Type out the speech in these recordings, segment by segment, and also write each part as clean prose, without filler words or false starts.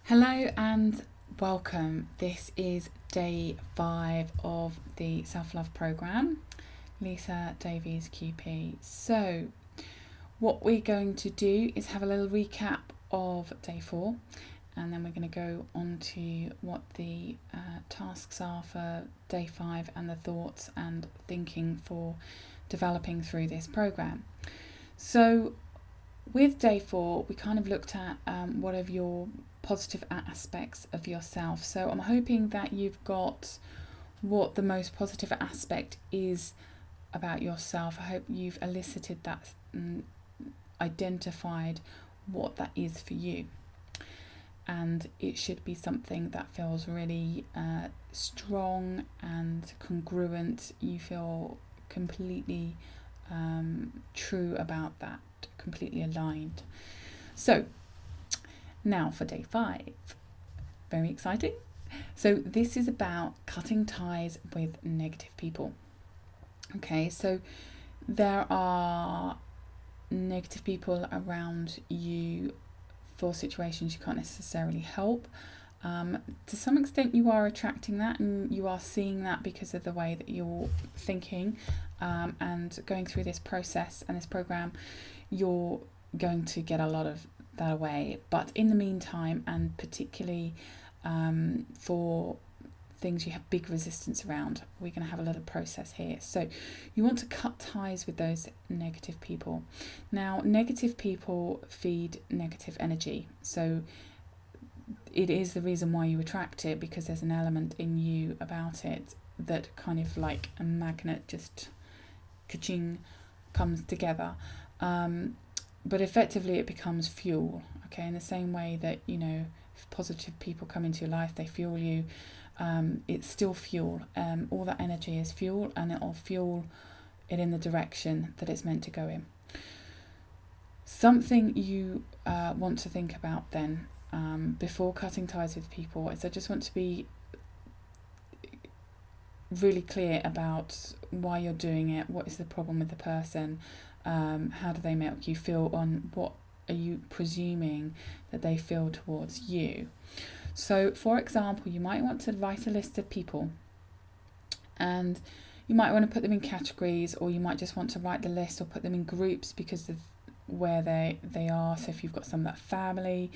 Hello and welcome. This is day 5 of the self-love program. Lisa Davies QP. So what we're going to do is have a little recap of day 4, and then we're going to go on to what the tasks are for day 5 and the thoughts and thinking for developing through this program. So with day 4, we kind of looked at what are your positive aspects of yourself. So I'm hoping that you've got what the most positive aspect is about yourself. I hope you've elicited that and identified what that is for you. And it should be something that feels really strong and congruent. You feel completely true about that, completely aligned. So now for day 5, very exciting. So this is about cutting ties with negative people. Okay, so there are negative people around you for situations you can't necessarily help. To some extent you are attracting that, and you are seeing that because of the way that you're thinking, and going through this process and this program, you're going to get a lot of that away. But in the meantime, and particularly for things you have big resistance around, we're going to have a little process here. So you want to cut ties with those negative people. Now, negative people feed negative energy, so it is the reason why you attract it, because there's an element in you about it that kind of like a magnet, just ka-ching, comes together. But effectively it becomes fuel, okay? In the same way that, you know, if positive people come into your life, they fuel you. It's still fuel. All that energy is fuel, and it'll fuel it in the direction that it's meant to go in. Something you want to think about then, before cutting ties with people, is I just want to be really clear about why you're doing it. What is the problem with the person? How do they make you feel? On what are you presuming that they feel towards you? So, for example, you might want to write a list of people, and you might want to put them in categories, or you might just want to write the list or put them in groups because of where they are. So if you've got some that are family,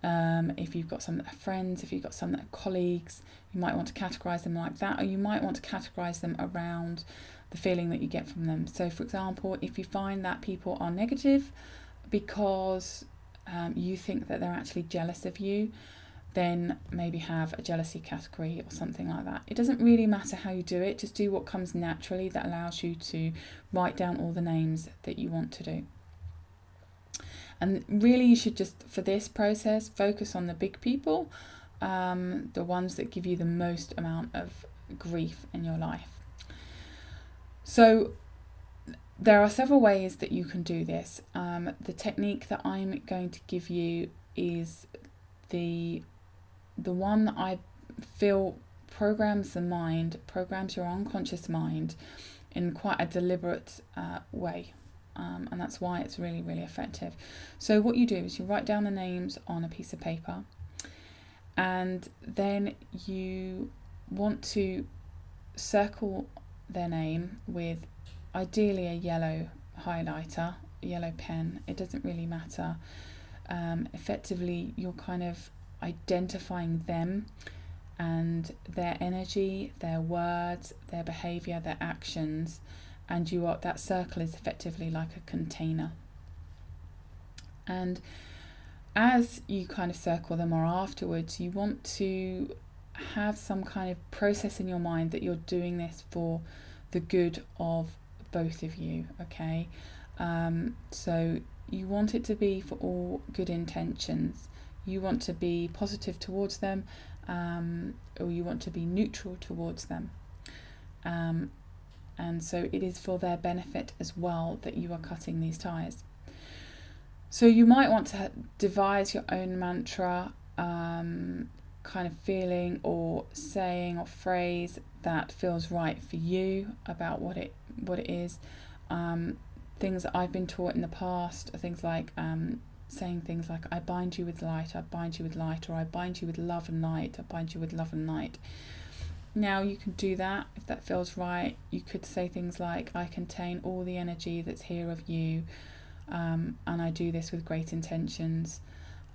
if you've got some that are friends, if you've got some that are colleagues, you might want to categorise them like that, or you might want to categorise them around the feeling that you get from them. So for example, if you find that people are negative because you think that they're actually jealous of you, then maybe have a jealousy category or something like that. It doesn't really matter how you do it, just do what comes naturally that allows you to write down all the names that you want to do. And really you should just, for this process, focus on the big people, the ones that give you the most amount of grief in your life. So there are several ways that you can do this. The technique that I'm going to give you is the one that I feel programs the mind, programs your unconscious mind in quite a deliberate way. And that's why it's really, really effective. So what you do is you write down the names on a piece of paper, and then you want to circle their name with ideally a yellow highlighter, a yellow pen. It doesn't really matter. Effectively, you're kind of identifying them and their energy, their words, their behaviour, their actions, and that circle is effectively like a container. And as you kind of circle them, or afterwards, you want to have some kind of process in your mind that you're doing this for the good of both of you, okay? So you want it to be for all good intentions. You want to be positive towards them, or you want to be neutral towards them. And so it is for their benefit as well that you are cutting these ties. So you might want to devise your own mantra, kind of feeling or saying or phrase that feels right for you about what it is. Things that I've been taught in the past are things like saying things like, I bind you with light, I bind you with light, or I bind you with love and light, I bind you with love and light. Now you can do that if that feels right. You could say things like, I contain all the energy that's here of you, and I do this with great intentions.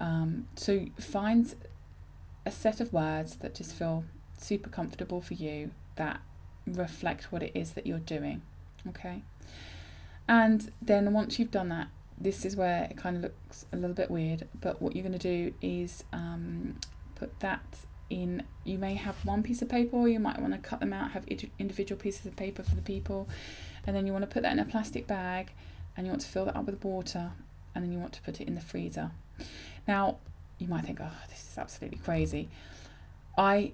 So find a set of words that just feel super comfortable for you, that reflect what it is that you're doing. Okay? And then once you've done that, this is where it kind of looks a little bit weird, but what you're going to do is put that in. You may have one piece of paper, or you might want to cut them out, have individual pieces of paper for the people, and then you want to put that in a plastic bag, and you want to fill that up with water, and then you want to put it in the freezer. Now, you might think, oh, this is absolutely crazy. I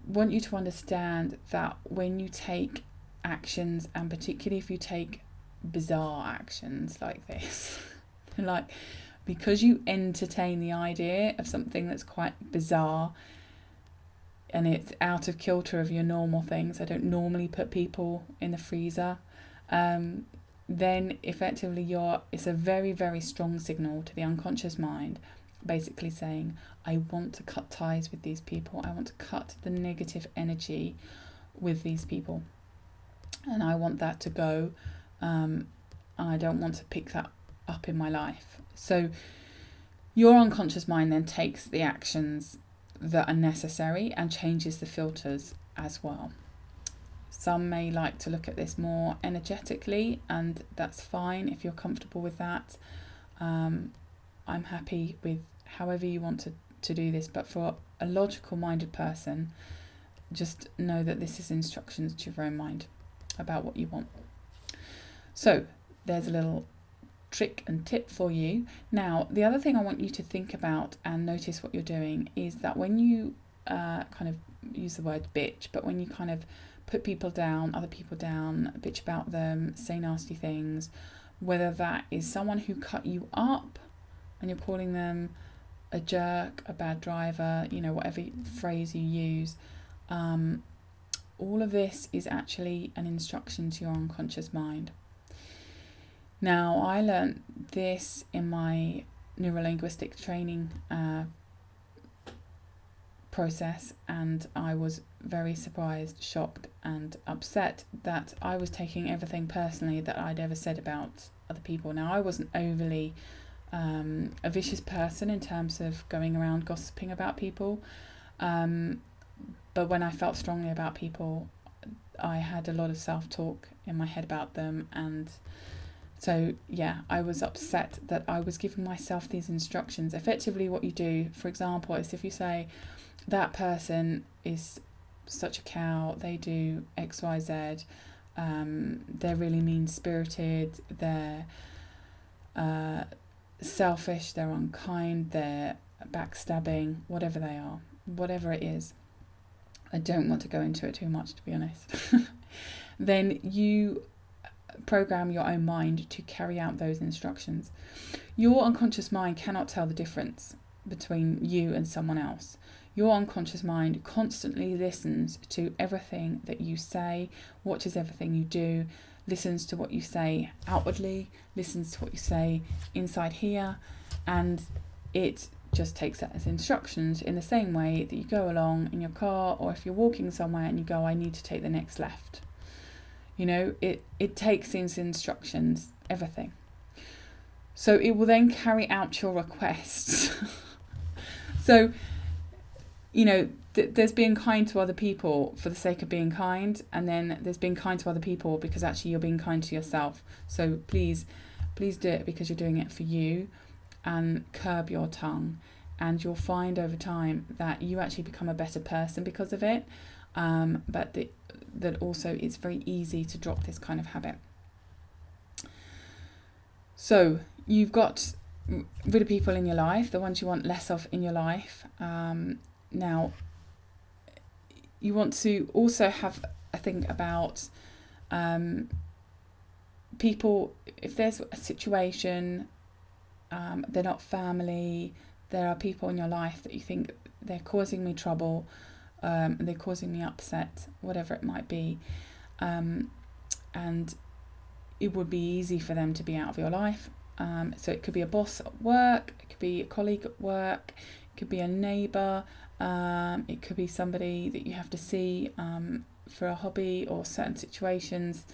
want you to understand that when you take actions, and particularly if you take bizarre actions like this, like, because you entertain the idea of something that's quite bizarre and it's out of kilter of your normal things. I don't normally put people in the freezer. Then effectively it's a very, very strong signal to the unconscious mind, basically saying, I want to cut ties with these people. I want to cut the negative energy with these people, and I want that to go. I don't want to pick that up in my life. So your unconscious mind then takes the actions that are necessary and changes the filters as well. Some may like to look at this more energetically, and that's fine if you're comfortable with that. I'm happy with however you want to do this, but for a logical minded person, just know that this is instructions to your own mind about what you want. So there's a little trick and tip for you. Now, the other thing I want you to think about and notice what you're doing is that when you kind of use the word bitch, but when you kind of put people down, other people down, bitch about them, say nasty things, whether that is someone who cut you up and you're calling them a jerk, a bad driver, whatever phrase you use, all of this is actually an instruction to your unconscious mind. Now, I learned this in my neurolinguistic training process, and I was very surprised, shocked, and upset that I was taking everything personally that I'd ever said about other people. Now, I wasn't overly a vicious person in terms of going around gossiping about people, but when I felt strongly about people, I had a lot of self-talk in my head about them, and so, I was upset that I was giving myself these instructions. Effectively, what you do, for example, is if you say, that person is such a cow, they do X, Y, Z, they're really mean-spirited, they're selfish, they're unkind, they're backstabbing, whatever they are, whatever it is. I don't want to go into it too much, to be honest. Then you program your own mind to carry out those instructions. Your unconscious mind cannot tell the difference between you and someone else. Your unconscious mind constantly listens to everything that you say, watches everything you do, listens to what you say outwardly, listens to what you say inside here, and it just takes that as instructions in the same way that you go along in your car, or if you're walking somewhere and you go, I need to take the next left. It takes these instructions, everything. So it will then carry out your requests. So, there's being kind to other people for the sake of being kind, and then there's being kind to other people because actually you're being kind to yourself. So please do it because you're doing it for you, and curb your tongue, and you'll find over time that you actually become a better person because of it. But that also it's very easy to drop this kind of habit. So you've got rid of people in your life, the ones you want less of in your life. Now, you want to also have a think about people. If there's a situation, they're not family, there are people in your life that you think they're causing me trouble, they're causing me upset, whatever it might be, and it would be easy for them to be out of your life. So it could be a boss at work, it could be a colleague at work, it could be a neighbour, it could be somebody that you have to see for a hobby or certain situations.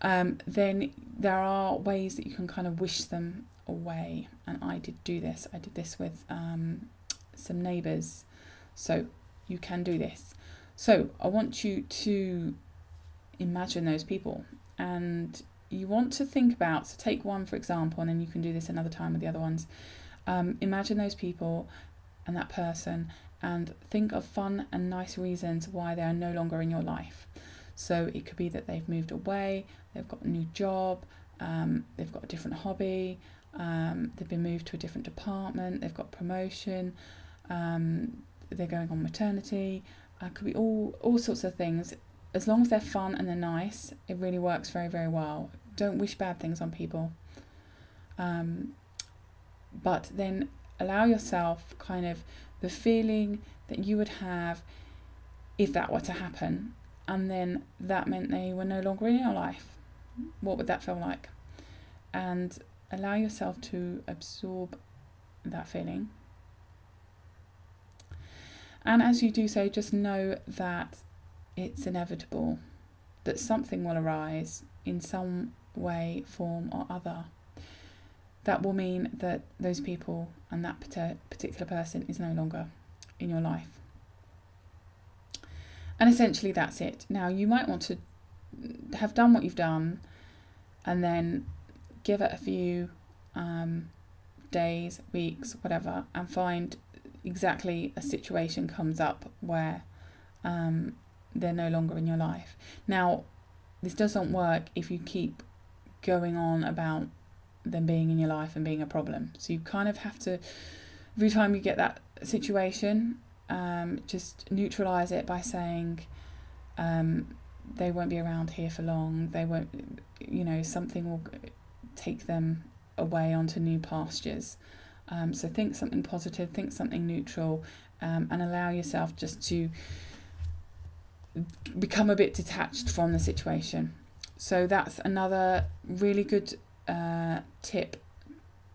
Then there are ways that you can kind of wish them away. And I did do this. I did this with some neighbours. So you can do this. So I want you to imagine those people, and you want to think about, so take one for example, and then you can do this another time with the other ones. Imagine those people and that person, and think of fun and nice reasons why they are no longer in your life. So it could be that they've moved away, they've got a new job, they've got a different hobby, they've been moved to a different department, they've got promotion, they're going on maternity. Could be all sorts of things. As long as they're fun and they're nice, it really works very, very well. Don't wish bad things on people. But then allow yourself kind of the feeling that you would have if that were to happen, and then that meant they were no longer in your life. What would that feel like? And allow yourself to absorb that feeling. And as you do so, just know that it's inevitable, that something will arise in some way, form or other. That will mean that those people and that particular person is no longer in your life. And essentially that's it. Now you might want to have done what you've done and then give it a few days, weeks, whatever, and find exactly a situation comes up where they're no longer in your life. Now, this doesn't work if you keep going on about them being in your life and being a problem. So you kind of have to, every time you get that situation, just neutralise it by saying they won't be around here for long. They won't, something will take them away onto new pastures. So think something positive, think something neutral, and allow yourself just to become a bit detached from the situation. So that's another really good tip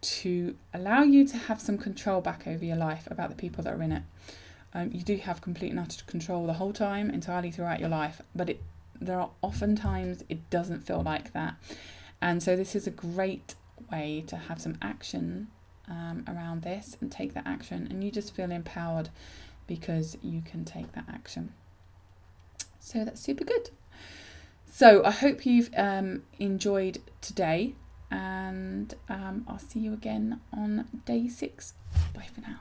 to allow you to have some control back over your life about the people that are in it. You do have complete and utter control the whole time, entirely throughout your life, but there are often times it doesn't feel like that. And so this is a great way to have some action around this and take that action, and you just feel empowered because you can take that action. So that's super good. So I hope you've enjoyed today, and I'll see you again on day 6. Bye for now.